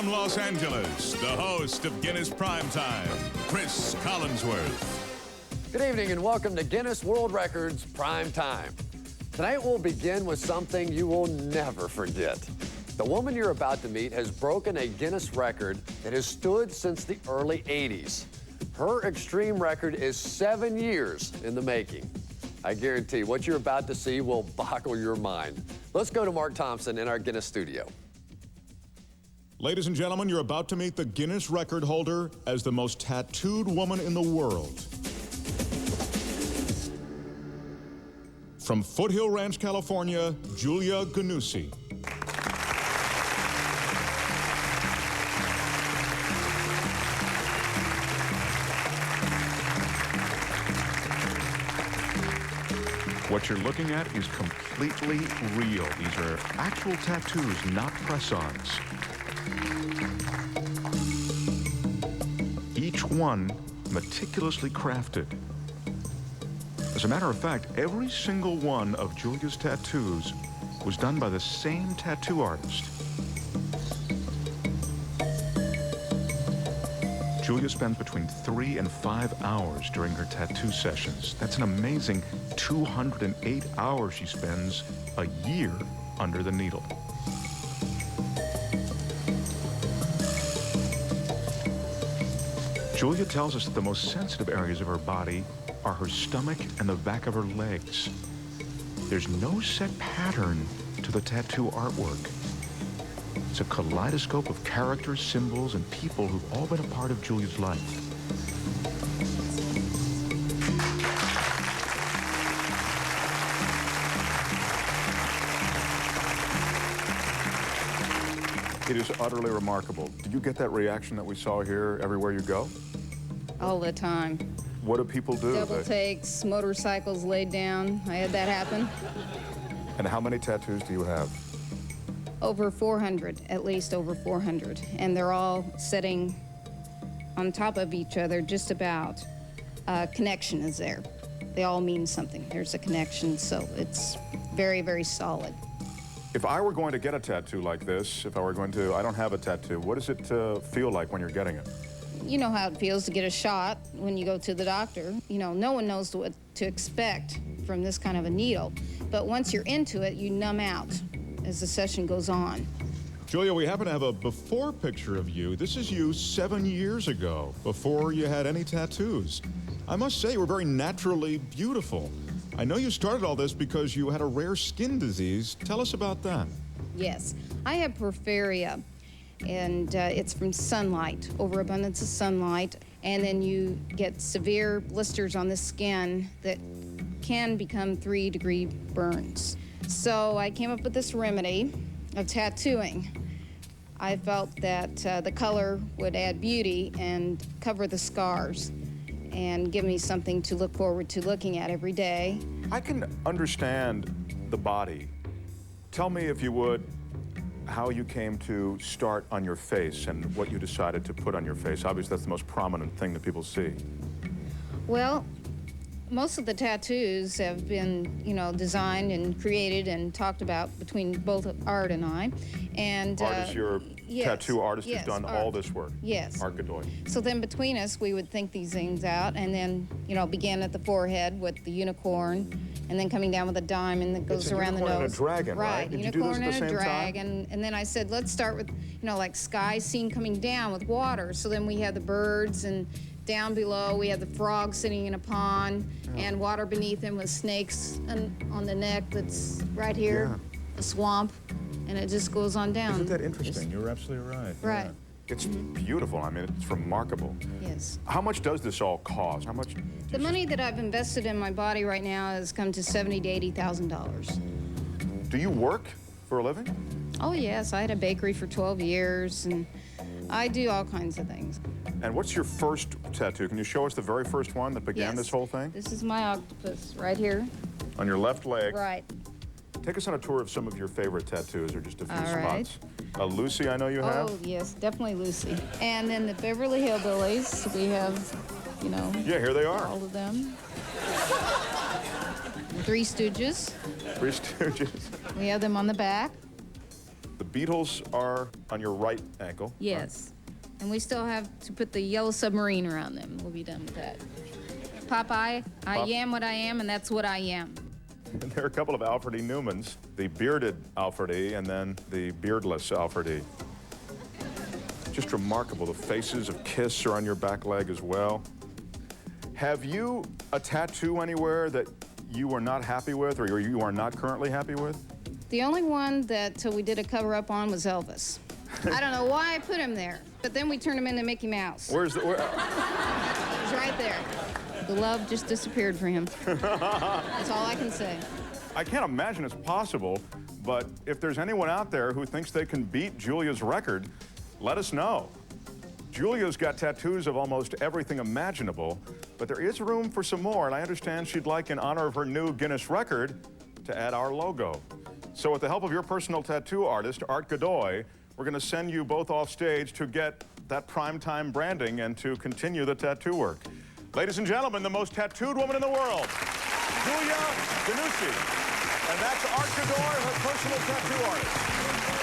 From Los Angeles, the host of Guinness Primetime, Chris Collinsworth. Good evening and welcome to Guinness World Records Prime Time. Tonight we'll begin with something you will never forget. The woman you're about to meet has broken a Guinness record that has stood since the early 80s. Her extreme record is 7 years in the making. I guarantee what you're about to see will boggle your mind. Let's go to Mark Thompson in our Guinness studio. Ladies and gentlemen, you're about to meet the Guinness record holder as the most tattooed woman in the world. From Foothill Ranch, California, Julia Ganussi. What you're looking at is completely real. These are actual tattoos, not press-ons. Each one meticulously crafted. As a matter of fact, every single one of Julia's tattoos was done by the same tattoo artist. Julia spends between 3 and 5 hours during her tattoo sessions. That's an amazing 208 hours she spends a year under the needle. Julia tells us that the most sensitive areas of her body are her stomach and the back of her legs. There's no set pattern to the tattoo artwork. It's a kaleidoscope of characters, symbols, and people who've all been a part of Julia's life. It is utterly remarkable. Did you get that reaction that we saw here everywhere you go? All the time. What do people do? Double takes, motorcycles laid down. I had that happen. And how many tattoos do you have? Over 400, at least over 400. And they're all sitting on top of each other, just about. Connection is there. They all mean something. There's a connection, so it's very, very solid. If I were going to get a tattoo like this, I don't have a tattoo, what does it feel like when you're getting it? You know how it feels to get a shot when you go to the doctor. You know, no one knows what to expect from this kind of a needle. But once you're into it, you numb out as the session goes on. Julia, we happen to have a before picture of you. This is you 7 years ago, before you had any tattoos. I must say, you were very naturally beautiful. I know you started all this because you had a rare skin disease. Tell us about that. Yes, I have porphyria, and it's from sunlight, overabundance of sunlight, and then you get severe blisters on the skin that can become 3-degree burns. So I came up with this remedy of tattooing. I felt that the color would add beauty and cover the scars and give me something to look forward to looking at every day. I can understand the body. Tell me, if you would, how you came to start on your face and what you decided to put on your face. Obviously, that's the most prominent thing that people see. Well, most of the tattoos have been, you know, designed and created and talked about between both Art and I. And You're yes, tattoo artist yes, who's done Art. all this work. Yes. Art Godoy. So then between us, we would think these things out, and then, you know, begin at the forehead with the unicorn, and then coming down with a diamond that goes around the nose. Unicorn and a dragon, right? Right, Did you do this unicorn at the and a same dragon. And then I said, let's start with, you know, like sky scene coming down with water. So then we had the birds, and down below we had the frog sitting in a pond, and water beneath him with snakes on the neck that's right here, a swamp, and it just goes on down. Isn't that interesting? You're absolutely right. Right. Yeah. It's beautiful. I mean, it's remarkable. Yes. How much does this all cost? How much? The money that I've invested in my body right now has come to $70,000 to $80,000. Do you work for a living? Oh yes, I had a bakery for 12 years, and I do all kinds of things. And what's your first tattoo? Can you show us the very first one that began this whole thing? This is my octopus right here. On your left leg. Right. Take us on a tour of some of your favorite tattoos, or just a few All right. spots. Lucy, I know you have. Oh yes, definitely Lucy. And then the Beverly Hillbillies, we have, you know. Yeah, here they are. All of them. Three Stooges. Three Stooges. We have them on the back. The Beatles are on your right ankle. Yes. And we still have to put the yellow submarine around them. We'll be done with that. Popeye, I am what I am, and that's what I am. And there are a couple of Alfred E. Newmans, the bearded Alfred E. and then the beardless Alfred E. Just remarkable. The faces of Kiss are on your back leg as well. Have you a tattoo anywhere that you were not happy with or you are not currently happy with? The only one that we did a cover-up on was Elvis. I don't know why I put him there, but then we turned him into Mickey Mouse. Where's the... He's right there. The love just disappeared for him. That's all I can say. I can't imagine it's possible, but if there's anyone out there who thinks they can beat Julia's record, let us know. Julia's got tattoos of almost everything imaginable, but there is room for some more, and I understand she'd like, in honor of her new Guinness record, to add our logo. So with the help of your personal tattoo artist, Art Godoy, we're going to send you both off stage to get that primetime branding and to continue the tattoo work. Ladies and gentlemen, the most tattooed woman in the world, Julia Danucci. And that's Art Godoy, her personal tattoo artist.